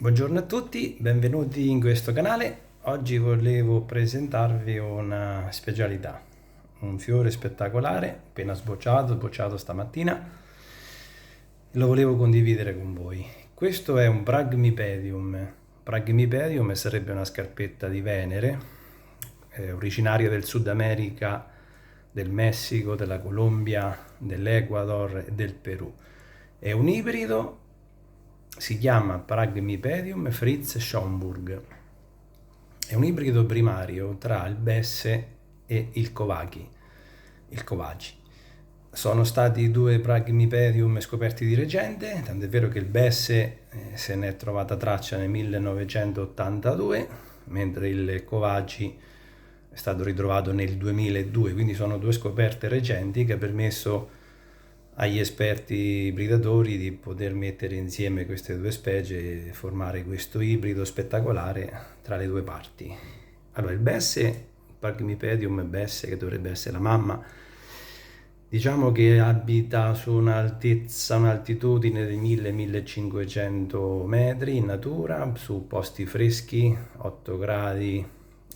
Buongiorno a tutti, benvenuti in questo canale. Oggi volevo presentarvi una specialità, un fiore spettacolare appena sbocciato stamattina. Lo volevo condividere con voi. Questo è un Bragmipedium. Bragmipedium sarebbe una scarpetta di Venere, originaria del Sud America, del Messico, della Colombia, dell'Ecuador e del Perù. È un ibrido, si chiama Bragmipedium Fritz Schaumburg. È un ibrido primario tra il Besse e il Covaci. Sono stati due Bragmipedium scoperti di recente, tant'è vero che il Besse se ne è trovata traccia nel 1982, mentre il Covaci è stato ritrovato nel 2002, quindi sono due scoperte recenti che ha permesso agli esperti predatori di poter mettere insieme queste due specie e formare questo ibrido spettacolare tra le due parti. Allora, il Besse, Bragmipedium Besse, che dovrebbe essere la mamma, diciamo che abita su un'altitudine di 1000-1500 metri in natura, su posti freschi, 8 gradi,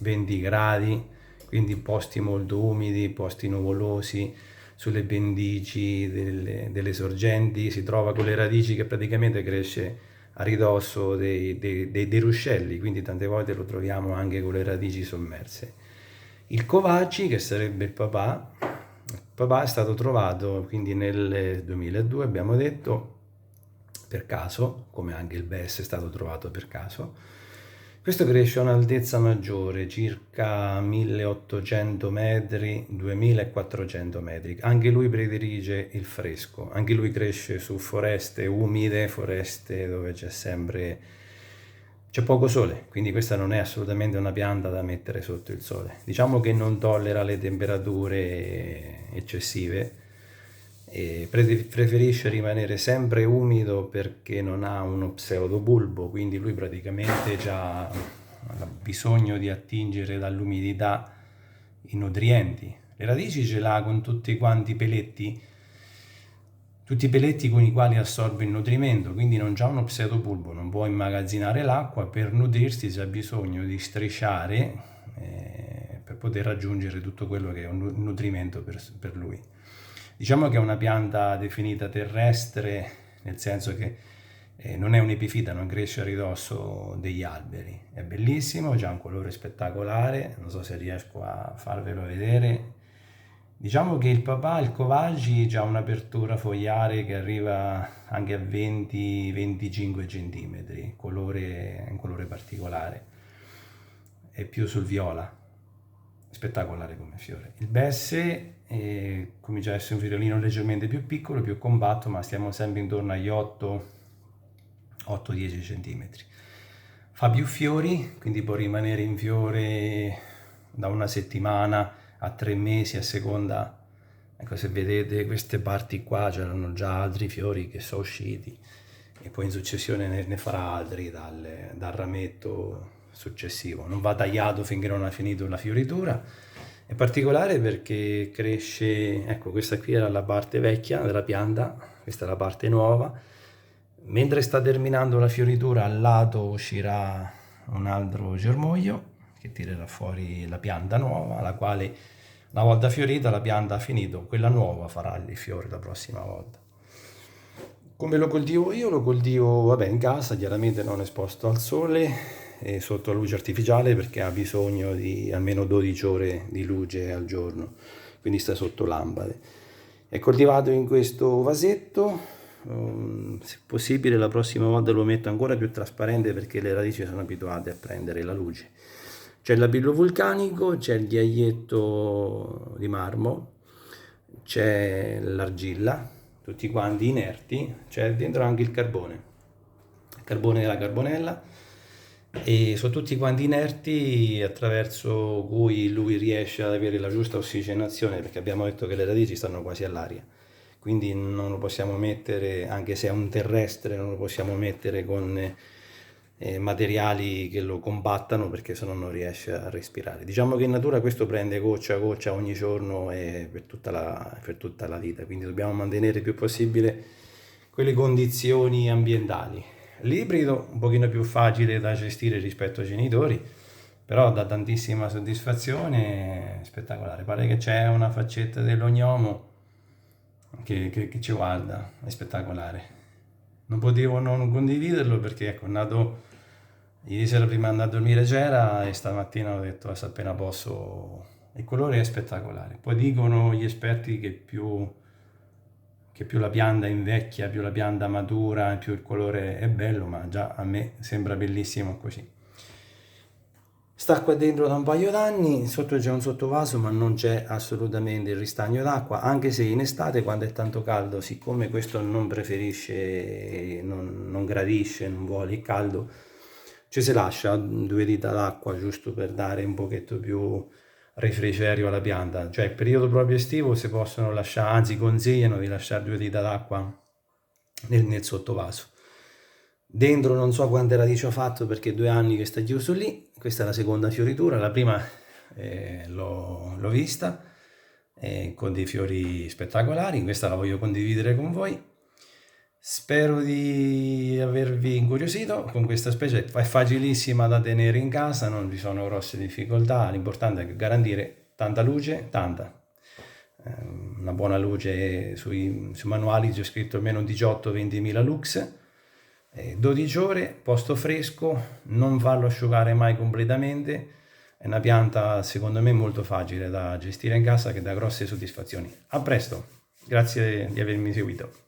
20 gradi, quindi posti molto umidi, posti nuvolosi, sulle pendici delle sorgenti, si trova con le radici che praticamente cresce a ridosso dei ruscelli, quindi tante volte lo troviamo anche con le radici sommerse. Il Covaci, che sarebbe il papà è stato trovato quindi nel 2002, abbiamo detto, per caso, come anche il Bess è stato trovato per caso. Questo cresce a un'altezza maggiore, circa 1800 metri, 2400 metri. Anche lui predilige il fresco, anche lui cresce su foreste umide, foreste dove c'è poco sole, quindi questa non è assolutamente una pianta da mettere sotto il sole. Diciamo che non tollera le temperature eccessive e preferisce rimanere sempre umido perché non ha uno pseudobulbo, quindi lui praticamente ha bisogno di attingere dall'umidità i nutrienti. Le radici ce l'ha con tutti quanti i peletti, tutti i peletti con i quali assorbe il nutrimento, quindi non c'ha uno pseudobulbo, non può immagazzinare l'acqua, per nutrirsi c'ha bisogno di strisciare per poter raggiungere tutto quello che è un nutrimento per lui. Diciamo che è una pianta definita terrestre, nel senso che non è un'epifita, non cresce a ridosso degli alberi. È bellissimo, ha un colore spettacolare, non so se riesco a farvelo vedere. Diciamo che il papà, il Covagi, ha un'apertura fogliare che arriva anche a 20-25 cm, un colore particolare, è più sul viola, spettacolare come fiore. Il Besse comincia a essere un fiorellino leggermente più piccolo, più compatto, ma stiamo sempre intorno agli 8-10 cm. Fa più fiori, quindi può rimanere in fiore da una settimana a 3 mesi a seconda. Ecco, se vedete queste parti qua c'erano già altri fiori che sono usciti e poi in successione ne farà altri dal rametto successivo. Non va tagliato finché non ha finito la fioritura. È particolare perché cresce, ecco, questa qui era la parte vecchia della pianta, questa è la parte nuova. Mentre sta terminando la fioritura, al lato uscirà un altro germoglio che tirerà fuori la pianta nuova, la quale una volta fiorita la pianta ha finito, quella nuova farà i fiori la prossima volta. Come lo coltivo io? Lo coltivo, vabbè, in casa, chiaramente non esposto al sole e sotto la luce artificiale perché ha bisogno di almeno 12 ore di luce al giorno, quindi sta sotto lampade. È coltivato in questo vasetto, se possibile la prossima volta lo metto ancora più trasparente perché le radici sono abituate a prendere la luce. C'è l'apillo vulcanico, c'è il ghiaietto di marmo, c'è l'argilla, tutti quanti inerti, c'è dentro anche il carbone della carbonella, e sono tutti quanti inerti attraverso cui lui riesce ad avere la giusta ossigenazione, perché abbiamo detto che le radici stanno quasi all'aria, quindi non lo possiamo mettere, anche se è un terrestre, non lo possiamo mettere con materiali che lo compattano perché sennò non riesce a respirare. Diciamo che in natura questo prende goccia a goccia ogni giorno e per tutta la vita, quindi dobbiamo mantenere il più possibile quelle condizioni ambientali. L'ibrido un pochino più facile da gestire rispetto ai genitori, però dà tantissima soddisfazione, spettacolare. Pare che c'è una faccetta dell'ognomo che ci guarda, è spettacolare. Non potevo non condividerlo perché ecco, è nato ieri sera prima di andare a dormire c'era e stamattina ho detto adesso appena posso. Il colore è spettacolare. Poi dicono gli esperti che più la pianta invecchia, più la pianta matura, più il colore è bello, ma già a me sembra bellissimo così. Sta qua dentro da un paio d'anni, sotto c'è un sottovaso ma non c'è assolutamente il ristagno d'acqua, anche se in estate quando è tanto caldo, siccome questo non preferisce, non gradisce, non vuole il caldo, ci si lascia 2 dita d'acqua giusto per dare un pochetto più refrigerio alla pianta. Cioè il periodo proprio estivo si possono lasciare, anzi consigliano di lasciare 2 dita d'acqua nel sottovaso. Dentro non so quante radici ho fatto perché 2 anni che sta chiuso lì, questa è la seconda fioritura, la prima l'ho vista con dei fiori spettacolari, questa la voglio condividere con voi. Spero di avervi incuriosito con questa specie, è facilissima da tenere in casa, non vi sono grosse difficoltà, l'importante è garantire tanta luce, una buona luce sui manuali c'è scritto almeno 18-20 mila lux, 12 ore, posto fresco, non farlo asciugare mai completamente, è una pianta secondo me molto facile da gestire in casa che dà grosse soddisfazioni. A presto, grazie di avermi seguito.